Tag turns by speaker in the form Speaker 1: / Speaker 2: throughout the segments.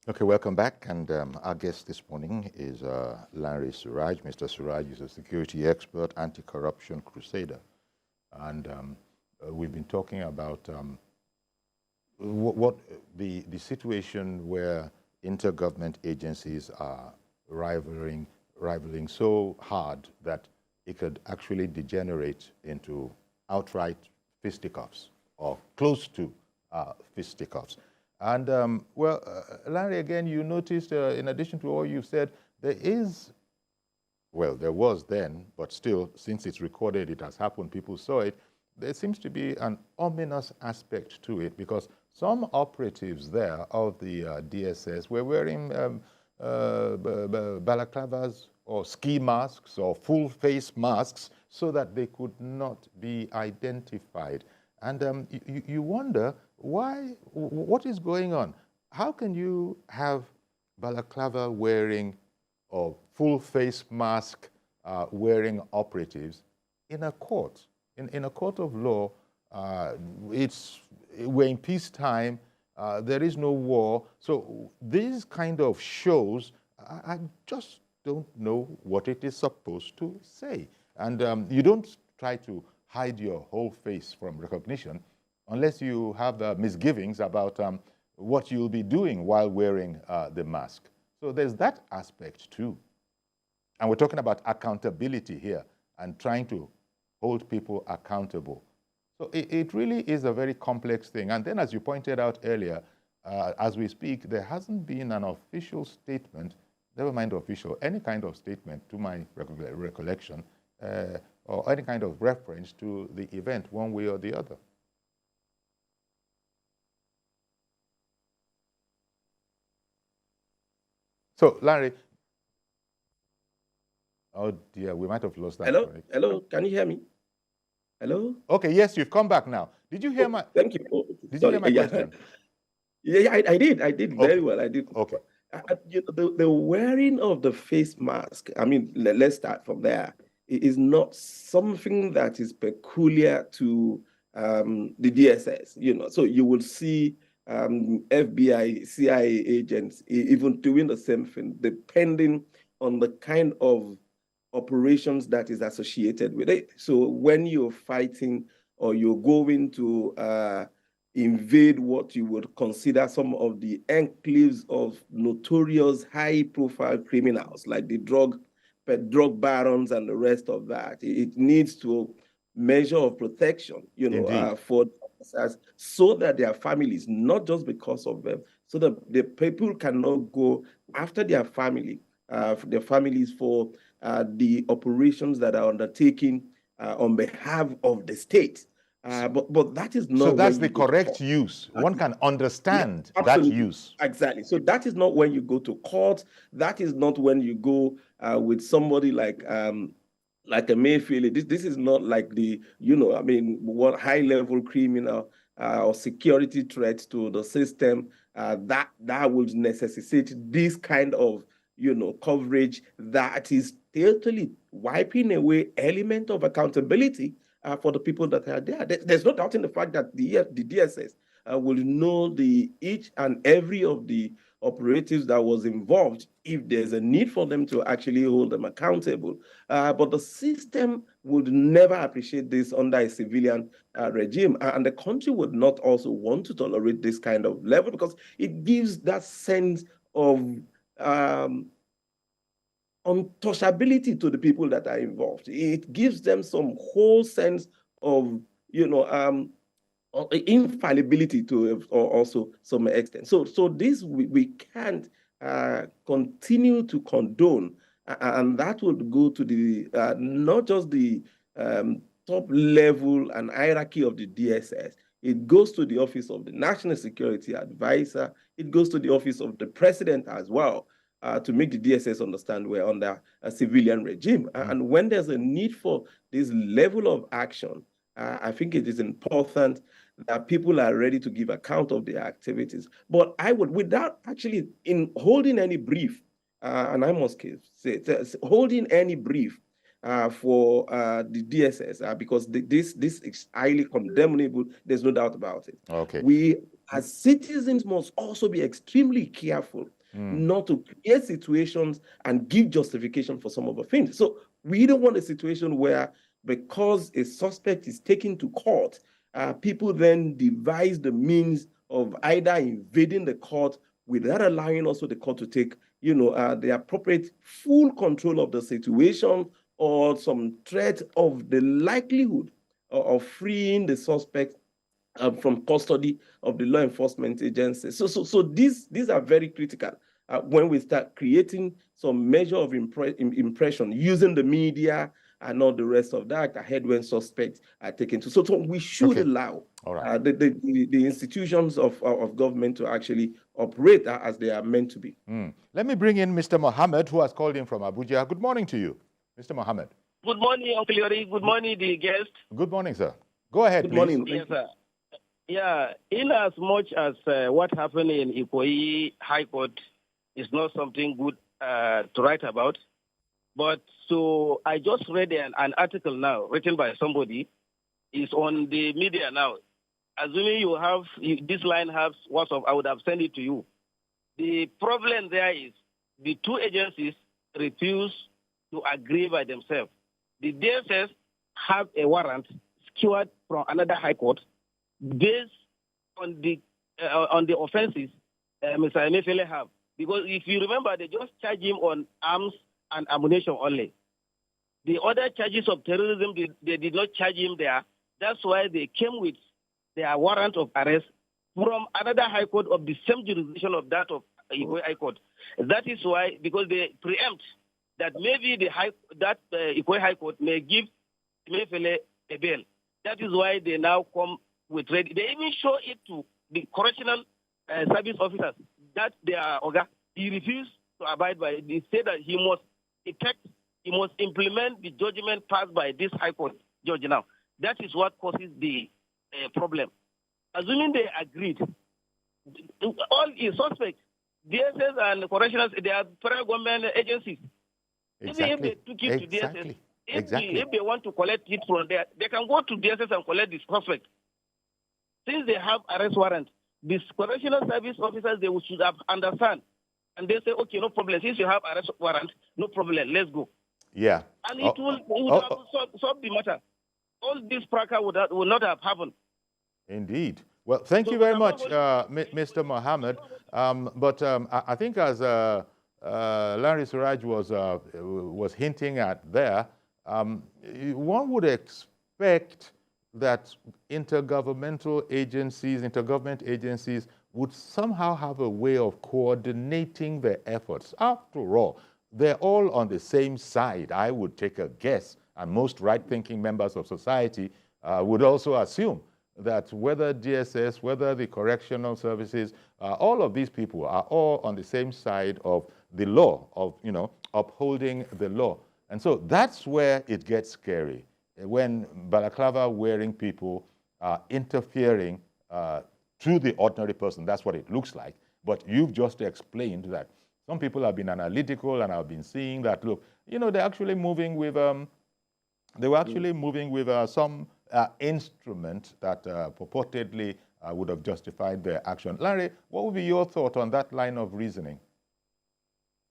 Speaker 1: Okay, welcome back. And our guest this morning is Lanre Suraj. Mr. Suraj is a security expert, anti-corruption crusader. And we've been talking about what the situation where intergovernment agencies are rivaling so hard that it could actually degenerate into outright fisticuffs or close to fisticuffs. And Larry, again, you noticed, in addition to all you've said, there is, well, there was then, but still, since it's recorded, it has happened, people saw it, there seems to be an ominous aspect to it because some operatives there of the DSS were wearing balaclavas or ski masks or full face masks so that they could not be identified. And you wonder why, what is going on? How can you have balaclava wearing or full face mask wearing operatives in a court? In a court of law, we're in peacetime, there is no war. So these kind of shows, I just don't know what it is supposed to say. And you don't try to hide your whole face from recognition unless you have misgivings about what you'll be doing while wearing the mask. So there's that aspect too. And we're talking about accountability here and trying to hold people accountable. So it really is a very complex thing. And then, as you pointed out earlier, as we speak, there hasn't been an official statement, never mind official, any kind of statement to my recollection, or any kind of reference to the event one way or the other. So, Larry, oh dear, we might have lost that.
Speaker 2: Hello, hello, can you hear me? Hello?
Speaker 1: Okay, yes, you've come back now. Did you hear my...
Speaker 2: Thank you.
Speaker 1: Did you hear my question?
Speaker 2: Yeah, I did very well. I did.
Speaker 1: Okay.
Speaker 2: The wearing of the face mask, I mean, let's start from there. It is not something that is peculiar to the DSS, So you will see FBI, CIA agents even doing the same thing, depending on the kind of operations that is associated with it. So when you're fighting or you're going to invade what you would consider some of the enclaves of notorious high-profile criminals, like the drug barons and the rest of that, it needs to measure of protection, for so that their families, not just because of them, so that the people cannot go after their families for the operations that are undertaken on behalf of the state. But that is not.
Speaker 1: So that's the correct use. One can understand that use.
Speaker 2: Exactly. So that is not when you go to court. That is not when you go with somebody like Emefiele. This is not like what high-level criminal or security threat to the system that would necessitate this kind of coverage that is totally wiping away element of accountability for the people that are there. There's no doubt in the fact that the DSS will know each and every of the operatives that was involved if there's a need for them to actually hold them accountable. But the system would never appreciate this under a civilian regime. And the country would not also want to tolerate this kind of level because it gives that sense of untouchability to the people that are involved. It gives them some whole sense of, infallibility to also some extent. So this we can't continue to condone, and that would go to the not just the top level and hierarchy of the DSS. It goes to the office of the National Security Advisor. It goes to the office of the president as well. To make the DSS understand we're under a civilian regime. And when there's a need for this level of action, I think it is important that people are ready to give account of their activities. But I would, without actually in holding any brief, and I must say, holding any brief, for the DSS because this is highly condemnable. There's no doubt about it.
Speaker 1: Okay.
Speaker 2: We, as citizens, must also be extremely careful not to create situations and give justification for some of the things. So we don't want a situation where, because a suspect is taken to court, people then devise the means of either invading the court without allowing also the court to take, the appropriate full control of the situation, or some threat of the likelihood of freeing the suspect from custody of the law enforcement agencies. So these are very critical when we start creating some measure of impression using the media and all the rest of that ahead when suspects are taken to. So we should allow the institutions of government to actually operate as they are meant to be.
Speaker 1: Let me bring in Mr. Mohammed, who has called in from Abuja. Good morning to you, Mr. Mohammed.
Speaker 3: Good morning, Uncle Yori. Good morning, the guest.
Speaker 1: Good morning, sir. Go ahead,
Speaker 2: Good
Speaker 1: please.
Speaker 2: morning.
Speaker 3: Yes, sir. Yeah, in as much as what happened in Ikoyi High Court is not something good to write about, but so I just read an article now written by somebody. It's on the media now. Assuming you have this line has WhatsApp, I would have sent it to you. The problem there is the two agencies refuse to agree by themselves. The DSS have a warrant secured from another high court based on the offenses Mr. Emefiele have. Because if you remember, they just charge him on arms and ammunition only. The other charges of terrorism, they did not charge him there. That's why they came with their warrant of arrest from another high court of the same jurisdiction of that of Ikoyi High Court. That is why, because they preempt that maybe Ikoyi High Court may give Emefiele a bail. That is why they now come with ready. They even show it to the correctional service officers that they are Oga. He refused to abide by it. They say that he must implement the judgment passed by this High Court judge now. That is what causes the problem. Assuming they agreed, all is suspect. DSS and correctionals, they are federal government agencies.
Speaker 1: Exactly.
Speaker 3: Even if they took it to DSS,
Speaker 1: Exactly.
Speaker 3: if they want to collect it from there, they can go to DSS and collect the suspect. Since they have arrest warrant, these correctional service officers, they should have understand. And they say, okay, no problem. Since you have arrest warrant, no problem, let's go.
Speaker 1: Yeah.
Speaker 3: And it would have solved the matter. All this fracas would not have happened.
Speaker 1: Indeed. Well, thank you very much, Mr. Mohammed. But I think as Lanre Suraj was hinting at there, one would expect that intergovernment agencies would somehow have a way of coordinating their efforts. After all, they're all on the same side, I would take a guess, and most right-thinking members of society would also assume that whether DSS, whether the correctional services, all of these people are all on the same side of the law, of upholding the law. And so that's where it gets scary, when balaclava-wearing people are interfering to the ordinary person. That's what it looks like. But you've just explained that some people have been analytical and have been seeing that, look, they're actually moving with, some instrument that purportedly would have justified their action. Lanre, what would be your thought on that line of reasoning?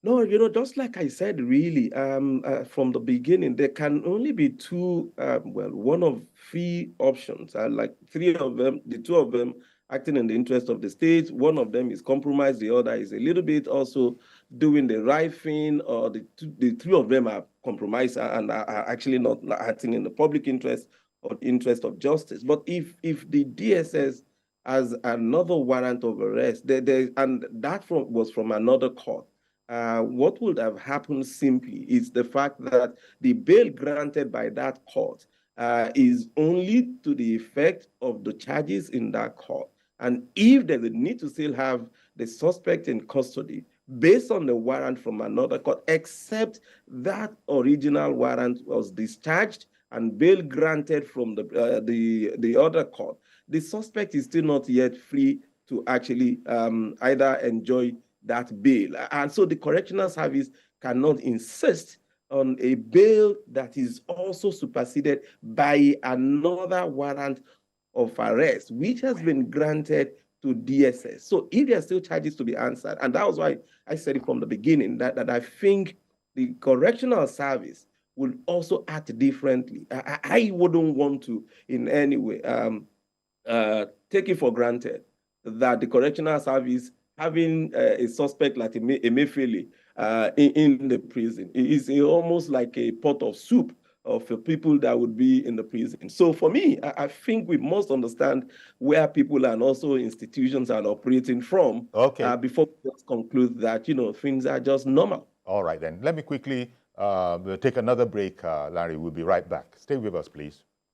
Speaker 2: No, just like I said, really, from the beginning, there can only be two, one of three options, like three of them, the two of them acting in the interest of the state. One of them is compromise, the other is a little bit also doing the right thing, or the three of them are compromised and are actually not acting in the public interest or interest of justice. But if the DSS has another warrant of arrest, and that was from another court, what would have happened simply is the fact that the bail granted by that court is only to the effect of the charges in that court. And if there's a need to still have the suspect in custody based on the warrant from another court, except that original warrant was discharged and bail granted from the other court, the suspect is still not yet free to actually either enjoy that bail. And so the correctional service cannot insist on a bail that is also superseded by another warrant of arrest, which has been granted to DSS. So if there are still charges to be answered, and that was why I said it from the beginning, that I think the correctional service will also act differently. I wouldn't want to in any way take it for granted that the correctional service having a suspect like Emefiele in the prison is almost like a pot of soup of people that would be in the prison. So for me, I think we must understand where people and also institutions are operating from before we just conclude that, things are just normal.
Speaker 1: All right, then. Let me quickly take another break, Larry. We'll be right back. Stay with us, please.